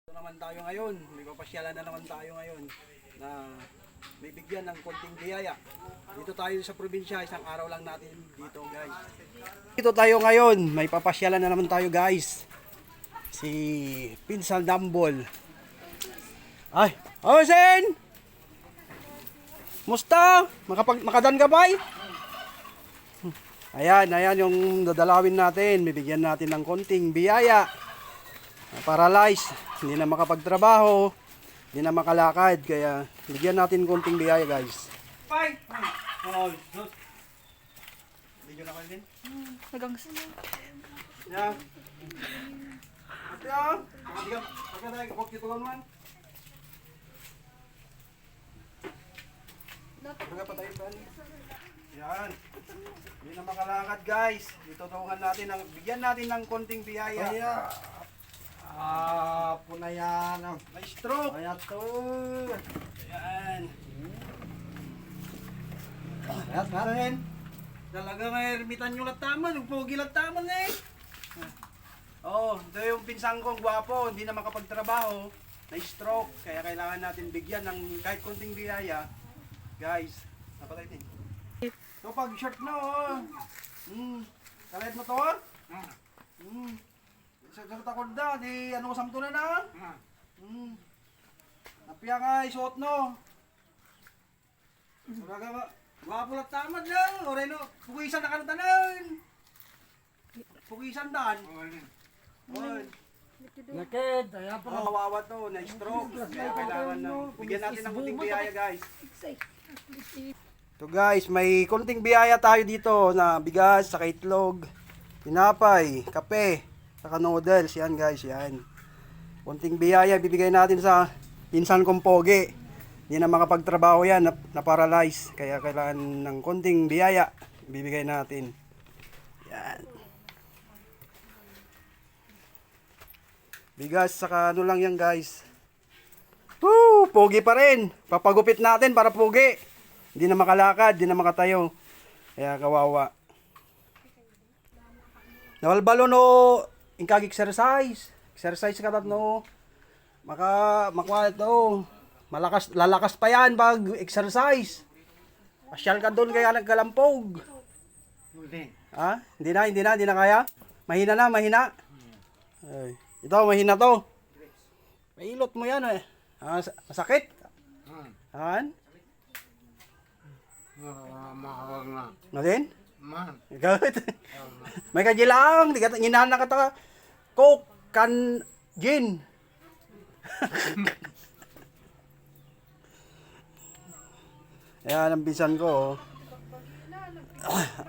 Ito naman tayo ngayon, may papasyalan na naman tayo ngayon na may bigyan ng konting biyaya. Dito tayo sa probinsya, isang araw lang natin dito guys. Dito tayo ngayon, may papasyalan na naman tayo guys. Si Pinsan Dambol. Ay, Sen! Musta? Makadan ka ba? Ayan yung dadalawin natin. Bibigyan natin ng konting biyaya. Paralyzed, hindi na makapagtrabaho, hindi na makalakad, kaya bigyan natin konting biyaya guys. Bye! Oh, video na kayo din? Nagangsa na. Yeah. Ate ah! Pagka tayo kapag dito lang man. Pagka pa tayo ba? Yan. Hindi na makalakad guys. Itutulungan natin, bigyan natin ng konting biyaya. Po na yan. May stroke. Ayan to. Yan. Ayan nga rin. Talagang ermitan yung lataman, yung pogi lataman eh. Oh, ito yung pinsang kong gwapo, hindi na makapagtrabaho, na stroke, kaya kailangan natin bigyan ng kahit konting biyaya. Guys, napatay din. So pag short na oh. Kalit mo to? Sa takod na, di ano samto na na? Napiya nga isuot no. Suraga ba? Wapulat tamad lang. Oray no, pugisan na kanutanan. Pugisan dan. Oy. Naked. Ayan po. Kawawa to, na stroke. Kaya kailangan na bigyan natin ng konting biyaya guys. So guys, may konting biyaya tayo dito na bigas, saka itlog, tinapay, kape, saka noodles. Yan guys, yan. Konting biyaya bibigay natin sa pinsan kong pogi. Hindi na makapagtrabaho yan, na-paralyze. Kaya kailangan ng konting biyaya bibigay natin. Yan. Bigas, saka ano lang yan guys. Woo! Pogi pa rin. Papagupit natin para pogi. Hindi na makalakad, hindi na makatayo. Kaya kawawa. Nawalbalo no, ingkag exercise. Exercise ka no. Makuha to. Lalakas pa yan pag exercise. Pasyal ka doon kaya nagkalampog. Ha? Hindi na kaya? Mahina na, mahina. Ay, ito, mahina to. Mailot mo yan eh. Masakit? Han? Mahawag na. Natin? Man. Ikaw? May kajilang. Nginahan na kata. Coke, can, gin. Ayan ang pinsan ko.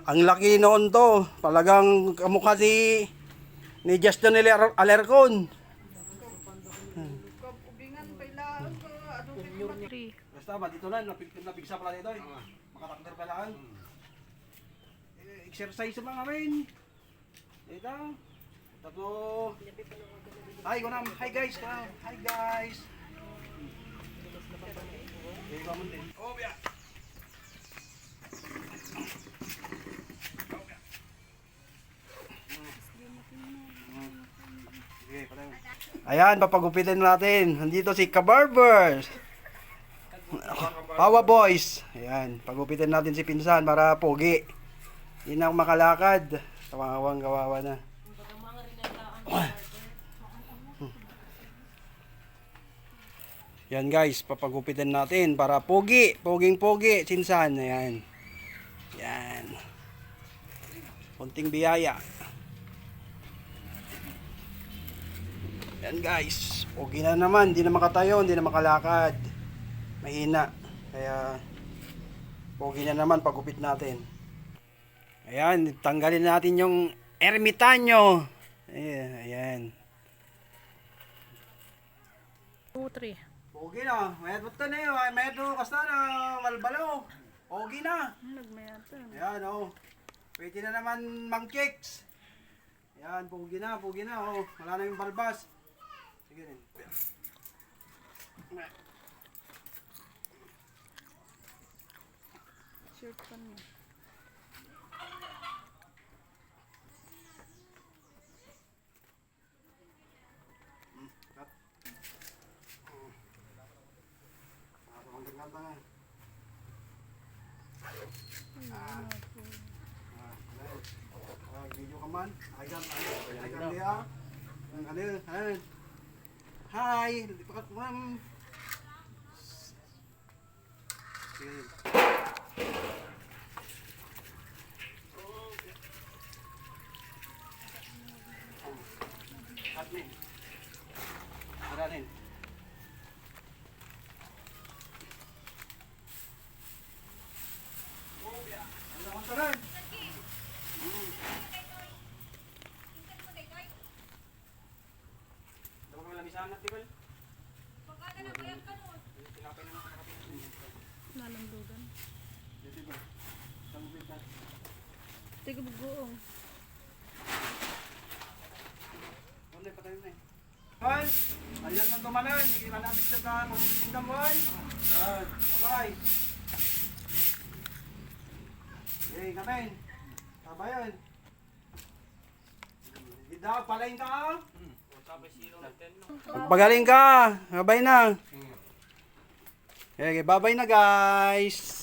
Ang laki noon to. Talagang kamukha ni Justin Alarcon. Basta ba dito na napigsa pala dito. Makatakder pala lang. Exercise mga men. Ito. Tato. Hi guys. Hi guys. Oh, yeah. Ayan, papagupitin natin. Nandito si Kabarbers. Pawa Boys. Ayan, pagupitin natin si pinsan para pogi. Hindi na makalakad. Kawawa na. Yan guys, papagupitin natin para pogi. Poging-pogi, sinsan. Ayan. Yan. Konting biyaya. Yan guys, pogi na naman, hindi na makatayo, hindi na makalakad. Mahina. Kaya pogi na naman pagupit natin. Ayan, tanggalin natin yung ermitanyo. Ayan. 2, 3. Pogi na, mayroon ito na yun, mayroon kasta na malbalo. Pogi na. Nagmayata. Ayan oh. Pwede na naman mang-chicks. Ayan, pogi na oh. Wala na yung balbas. Sige rin. Shirt pa niya. Cut. Ayan. Ay, dia. Ano? Hi. Lipat ma'am. Sige. Admin. Aranin. Ano ang tanan? Dapat mo lamisan na, Tibal. Nalamdugan. Dito ba? Samupit na. Tiga bugoong. Wala pa tayo na eh. Juan, ayan ang tumanan. Hindi manapit sa ka. Magpindam, Juan. Yan. Bye-bye. Okay, kamen. Kabayan. Gida, palain ka. Magpagaling ka. Babay na. Okay, babay na guys.